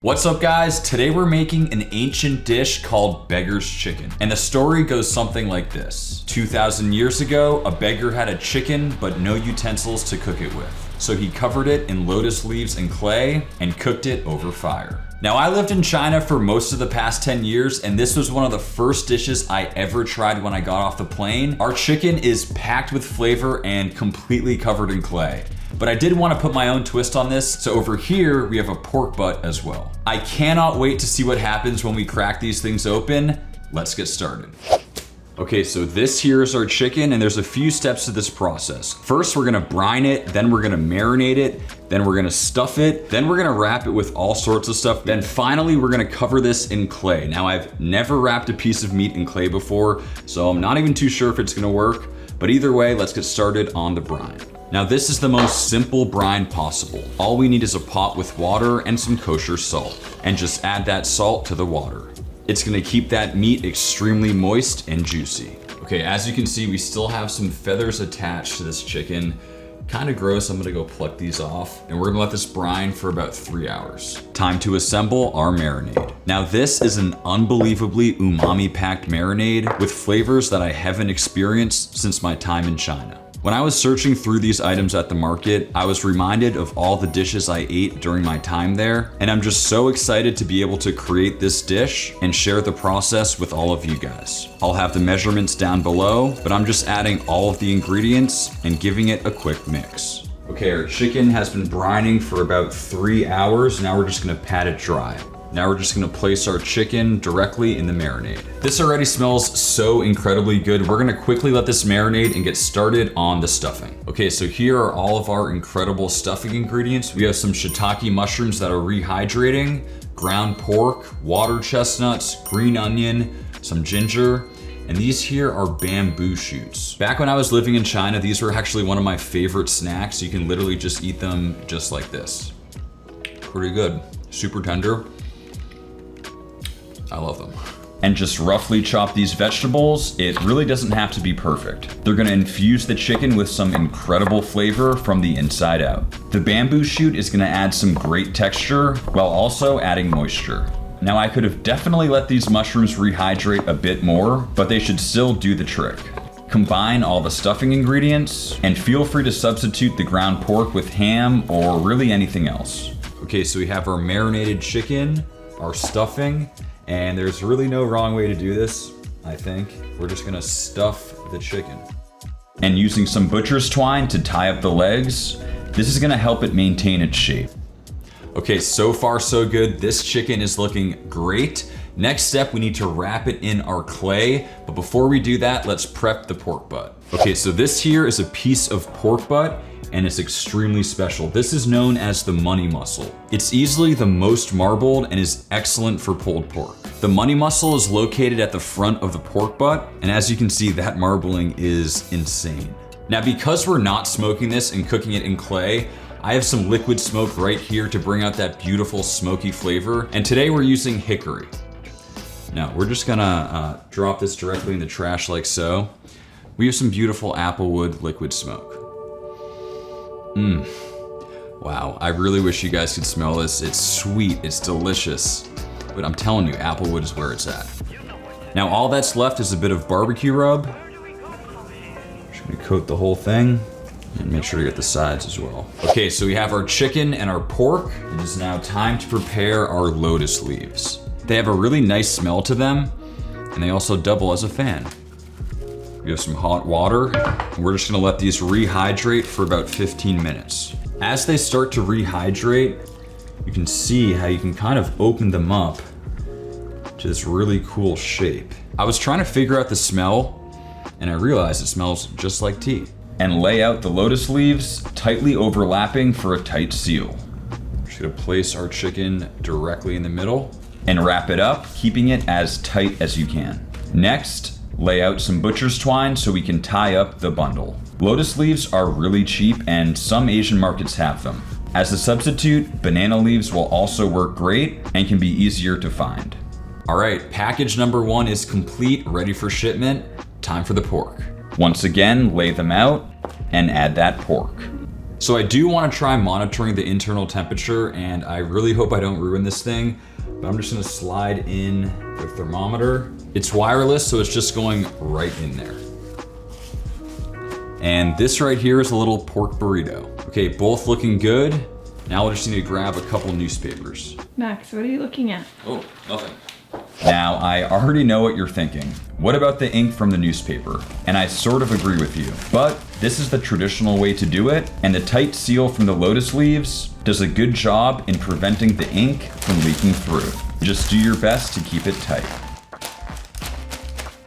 What's up guys? Today we're making an ancient dish called Beggar's Chicken. And the story goes something like this. 2,000 years ago, a beggar had a chicken but no utensils to cook it with. So he covered it in lotus leaves and clay and cooked it over fire. Now I lived in China for most of the past 10 years and this was one of the first dishes I ever tried when I got off the plane. Our chicken is packed with flavor and completely covered in clay. But I did want to put my own twist on this, so over here we have a pork butt as well. I cannot wait to see what happens when we crack these things open. Let's get started. Okay, so this here is our chicken and there's a few steps to this process. First, we're gonna brine it, then we're gonna marinate it, then we're gonna stuff it, then we're gonna wrap it with all sorts of stuff. Then finally, we're gonna cover this in clay. Now, I've never wrapped a piece of meat in clay before, so I'm not even too sure if it's gonna work, but either way, let's get started on the brine. Now this is the most simple brine possible. All we need is a pot with water and some kosher salt, and just add that salt to the water. It's gonna keep that meat extremely moist and juicy. Okay, as you can see, we still have some feathers attached to this chicken. Kind of gross, I'm gonna go pluck these off, and we're gonna let this brine for about 3 hours. Time to assemble our marinade. Now this is an unbelievably umami-packed marinade with flavors that I haven't experienced since my time in China. When I was searching through these items at the market, I was reminded of all the dishes I ate during my time there, and I'm just so excited to be able to create this dish and share the process with all of you guys. I'll have the measurements down below, but I'm just adding all of the ingredients and giving it a quick mix. Okay, our chicken has been brining for about 3 hours. Now we're just gonna pat it dry. Now we're just gonna place our chicken directly in the marinade. This already smells so incredibly good. We're gonna quickly let this marinate and get started on the stuffing. Okay, so here are all of our incredible stuffing ingredients. We have some shiitake mushrooms that are rehydrating, ground pork, water chestnuts, green onion, some ginger, and these here are bamboo shoots. Back when I was living in China, these were actually one of my favorite snacks. You can literally just eat them just like this. Pretty good, super tender. I love them. And just roughly chop these vegetables. It really doesn't have to be perfect. They're gonna infuse the chicken with some incredible flavor from the inside out. The bamboo shoot is gonna add some great texture while also adding moisture. Now I could have definitely let these mushrooms rehydrate a bit more, but they should still do the trick. Combine all the stuffing ingredients and feel free to substitute the ground pork with ham or really anything else. Okay, so we have our marinated chicken, our stuffing, and there's really no wrong way to do this, I think. We're just gonna stuff the chicken. And using some butcher's twine to tie up the legs, this is gonna help it maintain its shape. Okay, so far so good. This chicken is looking great. Next step, we need to wrap it in our clay. But before we do that, let's prep the pork butt. Okay, so this here is a piece of pork butt and it's extremely special. This is known as the money muscle. It's easily the most marbled and is excellent for pulled pork. The money muscle is located at the front of the pork butt, and as you can see, that marbling is insane. Now, because we're not smoking this and cooking it in clay, I have some liquid smoke right here to bring out that beautiful smoky flavor, and today we're using hickory. Now, we're just gonna drop this directly in the trash like so. We have some beautiful applewood liquid smoke. Wow, I really wish you guys could smell this. It's sweet, it's delicious. But I'm telling you, applewood is where it's at. Now all that's left is a bit of barbecue rub. Just gonna coat the whole thing and make sure to get the sides as well. Okay, so we have our chicken and our pork. It is now time to prepare our lotus leaves. They have a really nice smell to them, and they also double as a fan. We have some hot water, and we're just gonna let these rehydrate for about 15 minutes. As they start to rehydrate, you can see how you can kind of open them up to this really cool shape. I was trying to figure out the smell, and I realized it smells just like tea. And lay out the lotus leaves, tightly overlapping for a tight seal. We're just gonna place our chicken directly in the middle and wrap it up, keeping it as tight as you can. Next, lay out some butcher's twine so we can tie up the bundle. Lotus leaves are really cheap and some Asian markets have them. As a substitute, banana leaves will also work great and can be easier to find. All right, package number 1 is complete, ready for shipment. Time for the pork. Once again, lay them out and add that pork. So I do want to try monitoring the internal temperature, and I really hope I don't ruin this thing, but I'm just gonna slide in the thermometer. It's wireless, so it's just going right in there. And this right here is a little pork burrito. Okay, both looking good. Now we'll just need to grab a couple newspapers. Max, what are you looking at? Oh, nothing. Now, I already know what you're thinking. What about the ink from the newspaper? And I sort of agree with you, but this is the traditional way to do it, and the tight seal from the lotus leaves does a good job in preventing the ink from leaking through. Just do your best to keep it tight.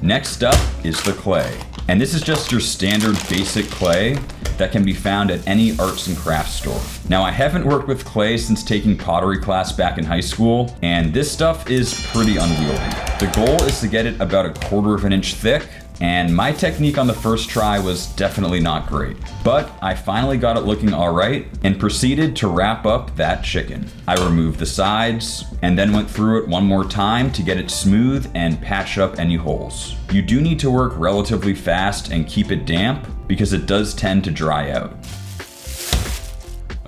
Next up is the clay. And this is just your standard basic clay that can be found at any arts and crafts store. Now, I haven't worked with clay since taking pottery class back in high school, and this stuff is pretty unwieldy. The goal is to get it about 1/4 of an inch thick, and my technique on the first try was definitely not great. But I finally got it looking all right and proceeded to wrap up that chicken. I removed the sides and then went through it one more time to get it smooth and patch up any holes. You do need to work relatively fast and keep it damp because it does tend to dry out.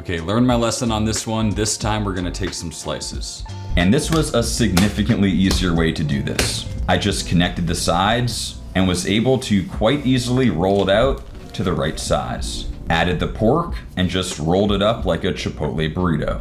Okay, learned my lesson on this one. This time we're gonna take some slices. And this was a significantly easier way to do this. I just connected the sides and was able to quite easily roll it out to the right size. Added the pork and just rolled it up like a Chipotle burrito.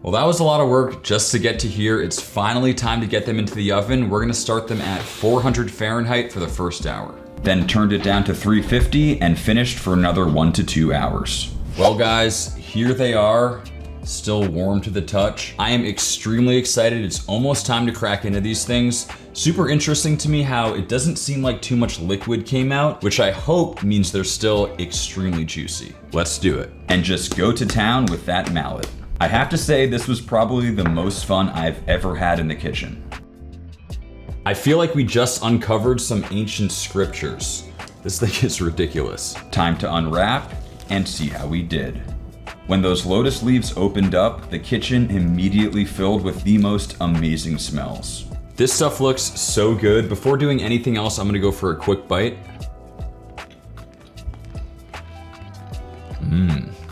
Well, that was a lot of work just to get to here. It's finally time to get them into the oven. We're gonna start them at 400 Fahrenheit for the first hour. Then turned it down to 350 and finished for another 1 to 2 hours. Well guys, here they are. Still warm to the touch. I am extremely excited. It's almost time to crack into these things. Super interesting to me how it doesn't seem like too much liquid came out, which I hope means they're still extremely juicy. Let's do it. And just go to town with that mallet. I have to say this was probably the most fun I've ever had in the kitchen. I feel like we just uncovered some ancient scriptures. This thing is ridiculous. Time to unwrap and see how we did. When those lotus leaves opened up, the kitchen immediately filled with the most amazing smells. This stuff looks so good. Before doing anything else, I'm gonna go for a quick bite.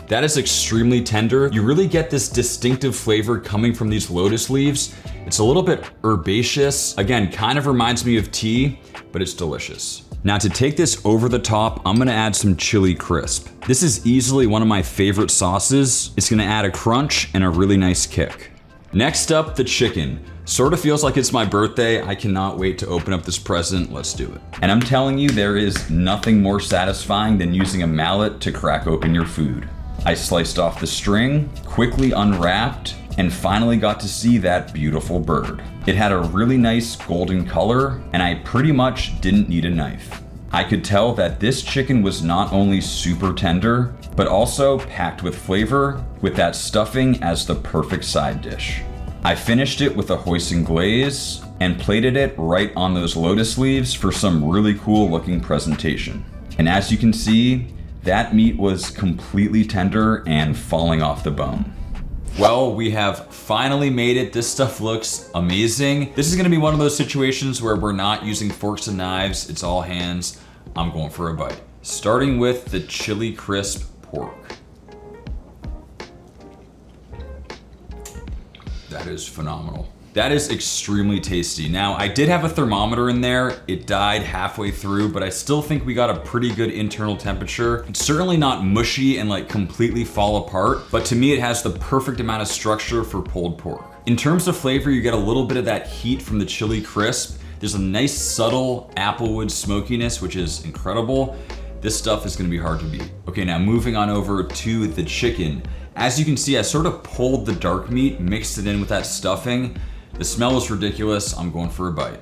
That is extremely tender. You really get this distinctive flavor coming from these lotus leaves. It's a little bit herbaceous. Again, kind of reminds me of tea, but it's delicious. Now to take this over the top, I'm gonna add some chili crisp. This is easily one of my favorite sauces. It's gonna add a crunch and a really nice kick. Next up, the chicken. Sort of feels like it's my birthday. I cannot wait to open up this present. Let's do it. And I'm telling you, there is nothing more satisfying than using a mallet to crack open your food. I sliced off the string, quickly unwrapped, and finally got to see that beautiful bird. It had a really nice golden color, and I pretty much didn't need a knife. I could tell that this chicken was not only super tender, but also packed with flavor, with that stuffing as the perfect side dish. I finished it with a hoisin glaze and plated it right on those lotus leaves for some really cool looking presentation. And as you can see, that meat was completely tender and falling off the bone. Well, we have finally made it. This stuff looks amazing. This is gonna be one of those situations where we're not using forks and knives, it's all hands. I'm going for a bite. Starting with the chili crisp pork. That is phenomenal. That is extremely tasty. Now, I did have a thermometer in there. It died halfway through, but I still think we got a pretty good internal temperature. It's certainly not mushy and like completely fall apart, but to me, it has the perfect amount of structure for pulled pork. In terms of flavor, you get a little bit of that heat from the chili crisp. There's a nice subtle applewood smokiness, which is incredible. This stuff is gonna be hard to beat. Okay, now moving on over to the chicken. As you can see, I sort of pulled the dark meat, mixed it in with that stuffing. The smell is ridiculous. I'm going for a bite.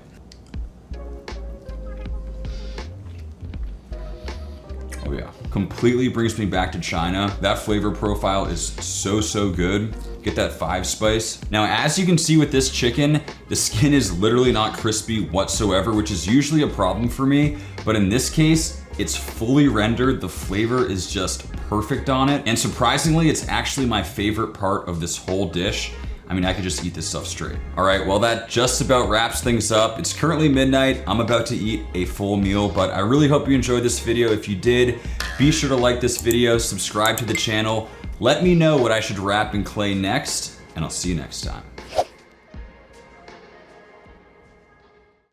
Oh yeah, completely brings me back to China. That flavor profile is so good. Get that 5 spice. Now, as you can see with this chicken, the skin is literally not crispy whatsoever, which is usually a problem for me. But in this case, it's fully rendered. The flavor is just perfect on it. And surprisingly, it's actually my favorite part of this whole dish. I mean, I could just eat this stuff straight. All right, well, that just about wraps things up. It's currently midnight. I'm about to eat a full meal, but I really hope you enjoyed this video. If you did, Be sure to like this video, subscribe to the channel, let me know what I should wrap in clay next, and I'll see you next time.